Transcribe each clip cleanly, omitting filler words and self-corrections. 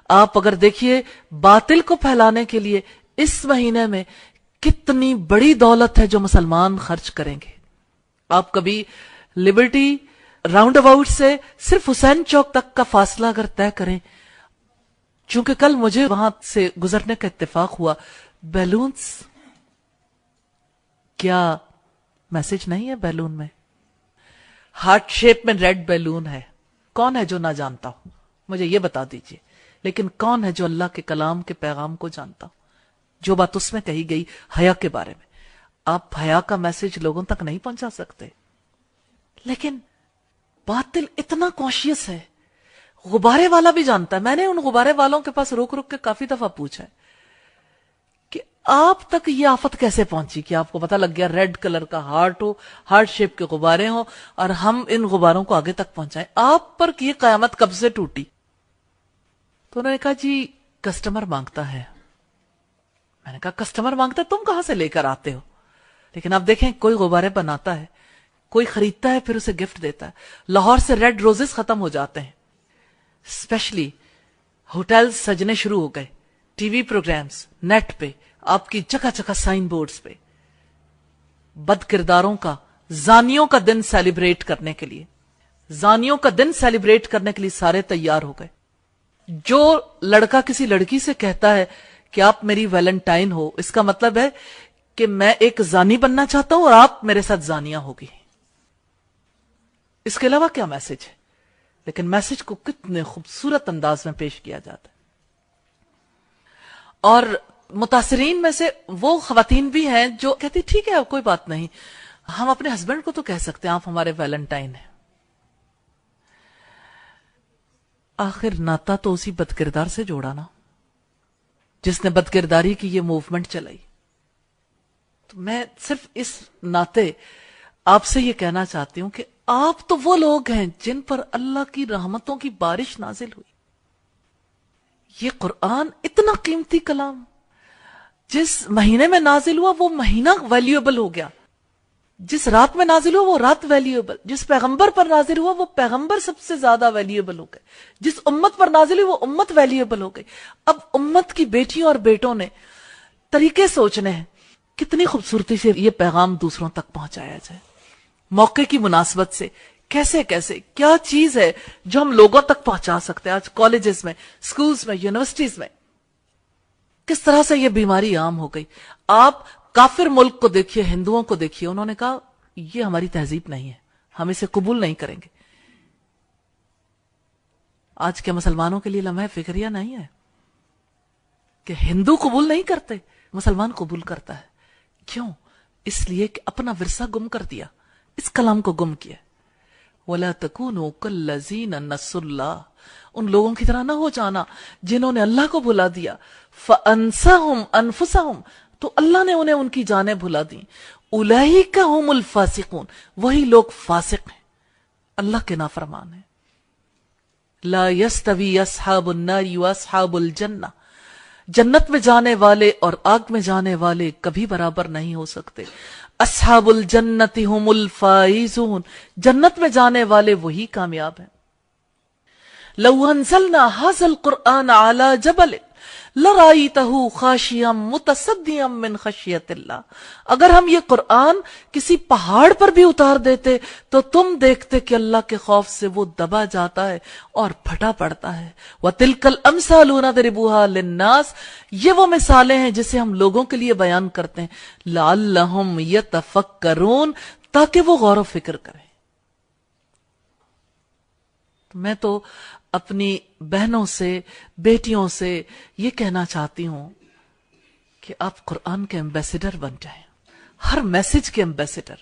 آپ اگر دیکھیے باطل کو پھیلانے کے لیے اس مہینے میں کتنی بڑی دولت ہے جو مسلمان خرچ کریں گے. آپ کبھی لبرٹی راؤنڈ اباؤٹ سے صرف حسین چوک تک کا فاصلہ اگر طے کریں، چونکہ کل مجھے وہاں سے گزرنے کا اتفاق ہوا، بیلونز، کیا میسج نہیں ہے بیلون میں؟ ہارٹ شیپ میں ریڈ بیلون ہے. کون ہے جو نہ جانتا ہو؟ مجھے یہ بتا دیجئے. لیکن کون ہے جو اللہ کے کلام کے پیغام کو جانتا ہو؟ جو بات اس میں کہی گئی حیا کے بارے میں، آپ حیا کا میسج لوگوں تک نہیں پہنچا سکتے. لیکن باطل اتنا کانشیس ہے، غبارے والا بھی جانتا ہے. میں نے ان غبارے والوں کے پاس رک رک کے کافی دفعہ پوچھا ہے کہ آپ تک یہ آفت کیسے پہنچی کہ آپ کو پتہ لگ گیا ریڈ کلر کا ہارٹ ہو، ہارٹ شیپ کے غبارے ہوں، اور ہم ان غباروں کو آگے تک پہنچائیں. آپ پر یہ قیامت کب سے ٹوٹی؟ تو انہوں نے کہا جی کسٹمر مانگتا ہے. میں نے کہا کسٹمر مانگتا ہے، تم کہاں سے لے کر آتے ہو؟ لیکن آپ دیکھیں کوئی غبارے بناتا ہے، کوئی خریدتا ہے، پھر اسے گفٹ دیتا ہے. لاہور سے ریڈ روزز ختم ہو جاتے ہیں، اسپیشلی ہوٹلز سجنے شروع ہو گئے، ٹی وی پروگرامز، نیٹ پہ آپ کی جگہ جگہ سائن بورڈز پہ بد کرداروں کا، زانیوں کا دن سیلیبریٹ کرنے کے لیے، زانیوں کا دن سیلیبریٹ کرنے کے لیے سارے تیار ہو گئے. جو لڑکا کسی لڑکی سے کہتا ہے کہ آپ میری ویلنٹائن ہو، اس کا مطلب ہے کہ میں ایک زانی بننا چاہتا ہوں اور آپ میرے ساتھ زانیاں ہوگی. اس کے علاوہ کیا میسج ہے؟ لیکن میسج کو کتنے خوبصورت انداز میں پیش کیا جاتا ہے. اور متاثرین میں سے وہ خواتین بھی ہیں جو کہتی ٹھیک ہے کوئی بات نہیں، ہم اپنے ہسبینڈ کو تو کہہ سکتے ہیں آپ ہمارے ویلنٹائن ہیں. آخر ناتا تو اسی بد کردار سے جوڑا نا جس نے بد کرداری کی یہ موومنٹ چلائی. تو میں صرف اس ناطے آپ سے یہ کہنا چاہتی ہوں کہ آپ تو وہ لوگ ہیں جن پر اللہ کی رحمتوں کی بارش نازل ہوئی. یہ قرآن اتنا قیمتی کلام جس مہینے میں نازل ہوا وہ مہینہ ویلیوبل ہو گیا، جس رات میں نازل ہوا وہ رات ویلیوبل، جس پیغمبر پر نازل ہوا وہ پیغمبر سب سے زیادہ ویلیوبل ہو گئے، جس امت پر نازل ہوئی وہ امت ویلیوبل ہو گئی. اب امت کی بیٹیوں اور بیٹوں نے طریقے سوچنے ہیں کتنی خوبصورتی سے یہ پیغام دوسروں تک پہنچایا جائے. موقع کی مناسبت سے کیسے کیسے کیا چیز ہے جو ہم لوگوں تک پہنچا سکتے ہیں. آج کالجز میں، سکولز میں، یونیورسٹیز میں کس طرح سے یہ بیماری عام ہو گئی. آپ کافر ملک کو دیکھیے، ہندوؤں کو دیکھیے، انہوں نے کہا یہ ہماری تہذیب نہیں ہے، ہم اسے قبول نہیں کریں گے. آج کے مسلمانوں کے لیے لمحہ فکریہ نہیں ہے کہ ہندو قبول نہیں کرتے، مسلمان قبول کرتا ہے. کیوں؟ اس لیے کہ اپنا ورثہ گم کر دیا، اس کلام کو گم کیا. وَلَا تَكُونُوا كَالَّذِينَ نَسُوا اللَّهَ، ان لوگوں کی طرح نہ ہو جانا جنہوں نے اللہ کو بھلا دیا. فَأَنسَهُمْ أَنفُسَهُمْ، تو اللہ نے انہیں ان کی جانیں بھلا دی. اولئک هم الفاسقون، وہی لوگ فاسق ہیں، اللہ کے نافرمان ہیں. لا يستوی اصحاب النار واصحاب الجنہ، جنت میں جانے والے اور آگ میں جانے والے کبھی برابر نہیں ہو سکتے. اصحاب الجنت هم الفائزون، جنت میں جانے والے وہی کامیاب ہیں. لو انزلنا هذا القرآن على جبل لرأيته خاشعا متصدعا من خشیت اللہ، اگر ہم یہ قرآن کسی پہاڑ پر بھی اتار دیتے تو تم دیکھتے کہ اللہ کے خوف سے وہ دبا جاتا ہے اور پھٹا پڑتا ہے. وَتِلْكَ الْأَمْثَالُ نَضْرِبُهَا لِلنَّاسِ، یہ وہ مثالیں ہیں جسے ہم لوگوں کے لیے بیان کرتے ہیں. لَعَلَّهُمْ يَتَفَكَّرُونَ، تاکہ وہ غور و فکر کریں. میں تو اپنی بہنوں سے، بیٹیوں سے یہ کہنا چاہتی ہوں کہ آپ قرآن کے ایمبیسیڈر بن جائیں، ہر میسج کے ایمبیسیڈر.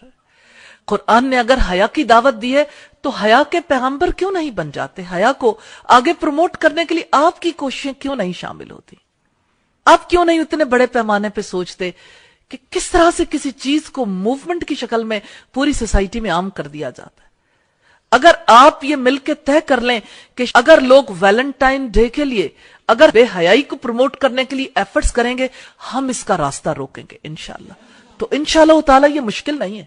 قرآن نے اگر حیا کی دعوت دی ہے تو حیا کے پیغمبر کیوں نہیں بن جاتے؟ حیا کو آگے پروموٹ کرنے کے لیے آپ کی کوششیں کیوں نہیں شامل ہوتی؟ آپ کیوں نہیں اتنے بڑے پیمانے پہ سوچتے کہ کس طرح سے کسی چیز کو موومنٹ کی شکل میں پوری سوسائٹی میں عام کر دیا جاتا ہے؟ اگر آپ یہ مل کے طے کر لیں کہ اگر لوگ ویلنٹائن ڈے کے لیے اگر بے حیائی کو پروموٹ کرنے کے لیے ایفرٹس کریں گے، ہم اس کا راستہ روکیں گے انشاءاللہ. تو انشاءاللہ تعالی یہ مشکل نہیں ہے،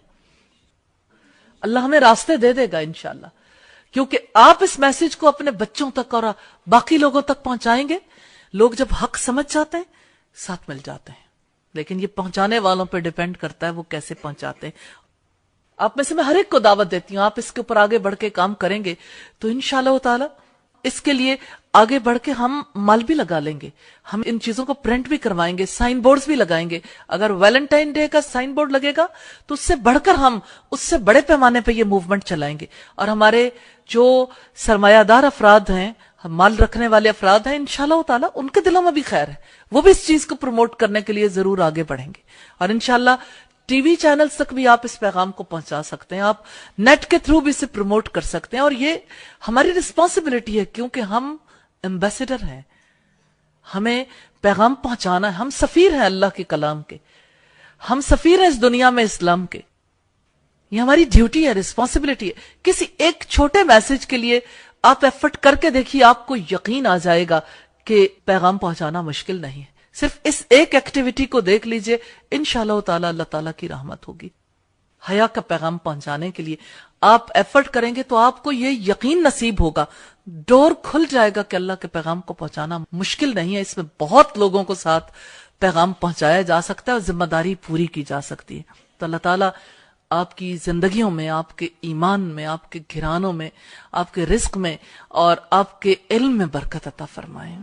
اللہ ہمیں راستے دے دے گا انشاءاللہ. کیونکہ آپ اس میسج کو اپنے بچوں تک اور باقی لوگوں تک پہنچائیں گے، لوگ جب حق سمجھ جاتے ہیں ساتھ مل جاتے ہیں، لیکن یہ پہنچانے والوں پہ ڈیپینڈ کرتا ہے وہ کیسے پہنچاتے ہیں۔ آپ میں سے میں ہر ایک کو دعوت دیتی ہوں، آپ اس کے اوپر آگے بڑھ کے کام کریں گے تو انشاءاللہ تعالی اس کے لیے آگے بڑھ کے ہم مال بھی لگا لیں گے، ہم ان چیزوں کو پرنٹ بھی کروائیں گے، سائن بورڈز بھی لگائیں گے۔ اگر ویلنٹائن ڈے کا سائن بورڈ لگے گا تو اس سے بڑھ کر ہم اس سے بڑے پیمانے پہ یہ موومنٹ چلائیں گے، اور ہمارے جو سرمایہ دار افراد ہیں، مال رکھنے والے افراد ہیں، انشاءاللہ تعالی ان کے دلوں میں بھی خیر ہے، وہ بھی اس چیز کو پروموٹ کرنے کے لیے ضرور آگے بڑھیں گے، اور انشاءاللہ ٹی وی چینلز تک بھی آپ اس پیغام کو پہنچا سکتے ہیں، آپ نیٹ کے تھرو بھی اسے پروموٹ کر سکتے ہیں، اور یہ ہماری رسپانسبلٹی ہے کیونکہ ہم ایمبیسڈر ہیں، ہمیں پیغام پہنچانا ہے، ہم سفیر ہیں اللہ کے کلام کے، ہم سفیر ہیں اس دنیا میں اسلام کے، یہ ہماری ڈیوٹی ہے، رسپانسبلٹی ہے۔ کسی ایک چھوٹے میسج کے لیے آپ ایفرٹ کر کے دیکھیے، آپ کو یقین آ جائے گا کہ پیغام پہنچانا مشکل نہیں ہے۔ صرف اس ایک ایکٹیویٹی کو دیکھ لیجئے، انشاءاللہ تعالی اللہ تعالیٰ کی رحمت ہوگی۔ حیا کا پیغام پہنچانے کے لیے آپ ایفرٹ کریں گے تو آپ کو یہ یقین نصیب ہوگا، ڈور کھل جائے گا کہ اللہ کے پیغام کو پہنچانا مشکل نہیں ہے، اس میں بہت لوگوں کو ساتھ پیغام پہنچایا جا سکتا ہے اور ذمہ داری پوری کی جا سکتی ہے۔ تو اللہ تعالیٰ آپ کی زندگیوں میں، آپ کے ایمان میں، آپ کے گھرانوں میں، آپ کے رزق میں اور آپ کے علم میں برکت عطا فرمائیں۔